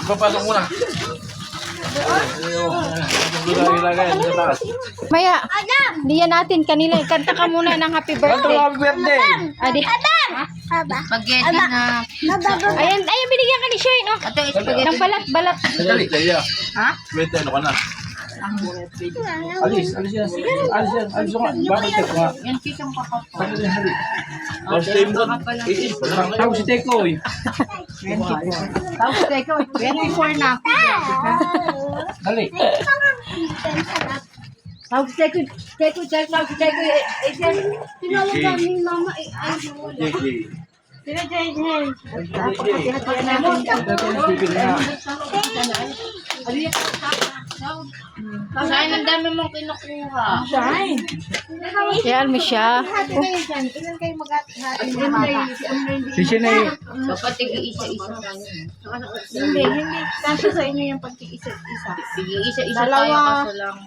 Papasok muna. Maya, diyan natin kanila. Kanta ka muna ng happy birthday. Happy birthday. Adi. Spaghetti na. Ayan, binigyan ka ni Shane, oh. Ito yung spaghetti. Ng balat. Dali, dali. Ha? Wait, ano ka na? Alis yan. Alis nga. Bakit ka? Yan kitang kakapa. Last time ko. Tawag si Teko eh. Tapos teka, 24 na ako. Dali. Tapos teko. Tinawag kami mama ay JJ. Sila Jay. Saan ang dami mong kinukuha? Yan mo siya. Ilan kayo mag-hati? Si Sinay. Dapat tig-isa-isa tayo. Hindi. Kasi sa inyo yung pag-iisa-isa. Sige, isa-isa tayo Dalawa. kaso lang.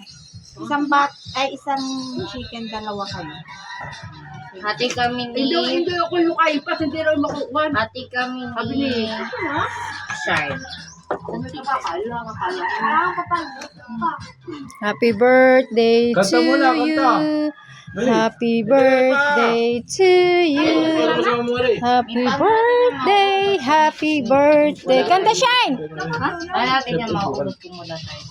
Isang chicken, dalawa kayo. Hati kami ni... Hindi ako yung kain pa, hindi rin makukuha. Hati kami ni... Shine. Happy birthday to Kanta muna, you. kanta. Dali. Happy birthday to you. Happy birthday. Happy birthday. Kanta, Shine. Ay, natin yung mauulot ko muna tayo.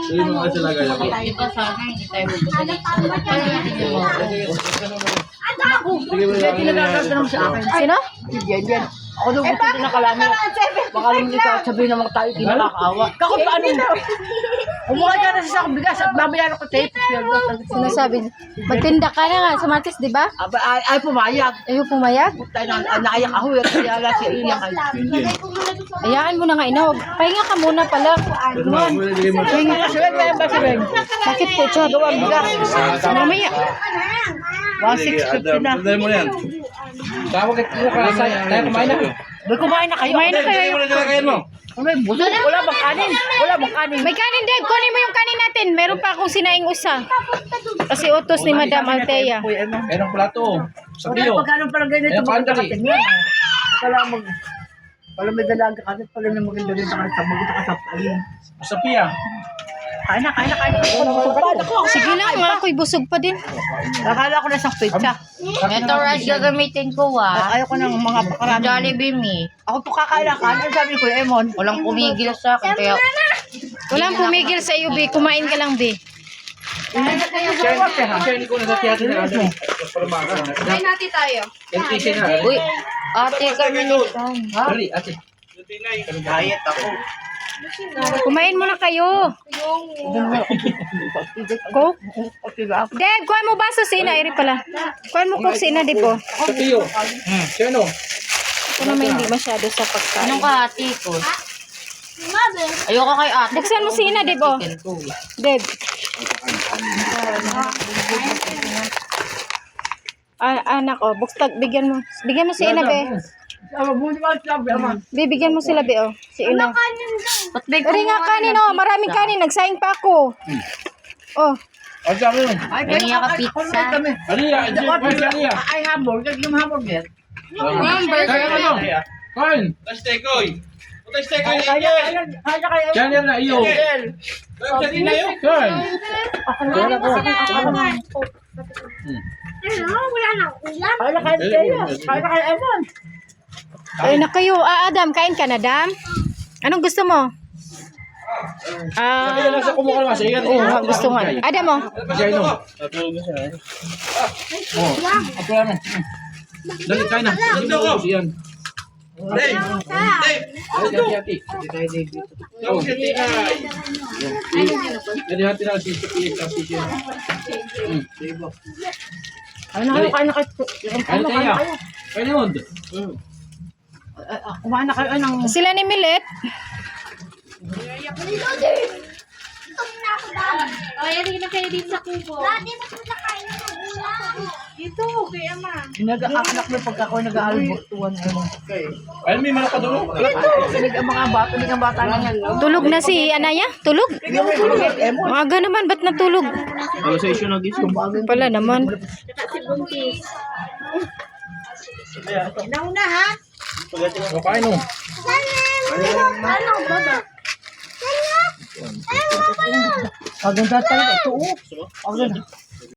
Hindi mo kasi lagay ako. Di ba sana hindi tayo bubalik? Ay, natin yung mauulot. Sige mo lang. sa akin. Sino? Yan. Ako daw gusto din nakalami. Baka naman ikaw sabihin naman tayo, di nakakaawa. Kako paano? Umuha ka na sa bigas at babayaran ko tape. Sinasabi. Magtinda ka na nga sa Martes, di ba? Ay, pumayag. Ayaw pumayag. Tayo na naiyak ako. Kaya ala siya iyak. Hayaan mo na nga, Inog. Pahinga ka muna pala. Hingi ka siya. May ba si Ben? Bakit po, Chad? Mamaya. 1,650 na. Dali mo yan. Tawag ka ka. Tayo kumain na. May kumain na kayo. Kumain na kayo. Dali mo na nilagayin mo. Ano yung buso? Wala bang kanin? May kanin, Dave. Kunin mo yung kanin natin. Meron pa akong sinaing usa. Kasi utos ni Madam Althea. Merong plato. Sa tiyo. Pagkano pala ganito magkakatin yan? Pala may dalaga ka pala na maganda rin sa kanila. Maganda ka sa palin. Sa Pia. Kain na. Sige lang, ako'y busog pa din. Nakala ko na sa pizza. Ito rice gagamitin ko Ayaw ko ng mga pakarami. Jollibee me. Ako po kakain na kain. Ano sabi ko, Emon? Walang pumigil sa akin. Kaya Walang pumigil sa iyo, B. Kumain ka lang, B. Shine ko na sa tiyate na. Kumain natin tayo. Kasi na. uy, ate kami ni Dali, ate. Diet ako. Kumain muna kayo. Coke? Dave, kuha mo baso si Ina. Iri pala. Kuha mo Coke si Ina, di po. Sa tiyo. Sino? Ito naman hindi masyado sa pagkain. Anong kahati ko? Ayoko kay ate. Buksan mo si Ina, di po. Chicken ko. Dave. Anak, oh. Bigyan mo si Ina, be. Bibigyan mo sila, be, oh. Si Ina. Uri nga kanin, oh. Maraming kanin. Nagsaing pa ako. Oh. Ang sabi mo. Ganyan ka pizza. Aliya, Aliya. Ay, hamburger. Yung hamburger. Kain. Kaya kayo. Kaya na iyo. Kain. Kaya kayo, Emon. Kain na kayo. Adam, kain ka na, Dam? Anong gusto mo? Kaya lang sa kumuha naman. Sige, Gusto mo. Adam, mo. Sino? Oh, apa yan? Dali, kain na. Dali na ako. Yan. Dave! Hati-hati. Oh. Hati-hati na si Sophie. Kain na kayo. Kain tayo. Kain yun. Kumain na kayo ng... Sila ni Milet. Dito, kaya ma. Nag-aanak mo pagka ako nag-aalbutuan. Ayun, may malaka doon. Mga bata na yan. Tulog na si Anaya? Tulog? Maaga naman, ba't natulog? Alas 6 na gising. Pala naman. Nauna ha? O, kain o. Paganda talaga. Ito, oh. Paganda.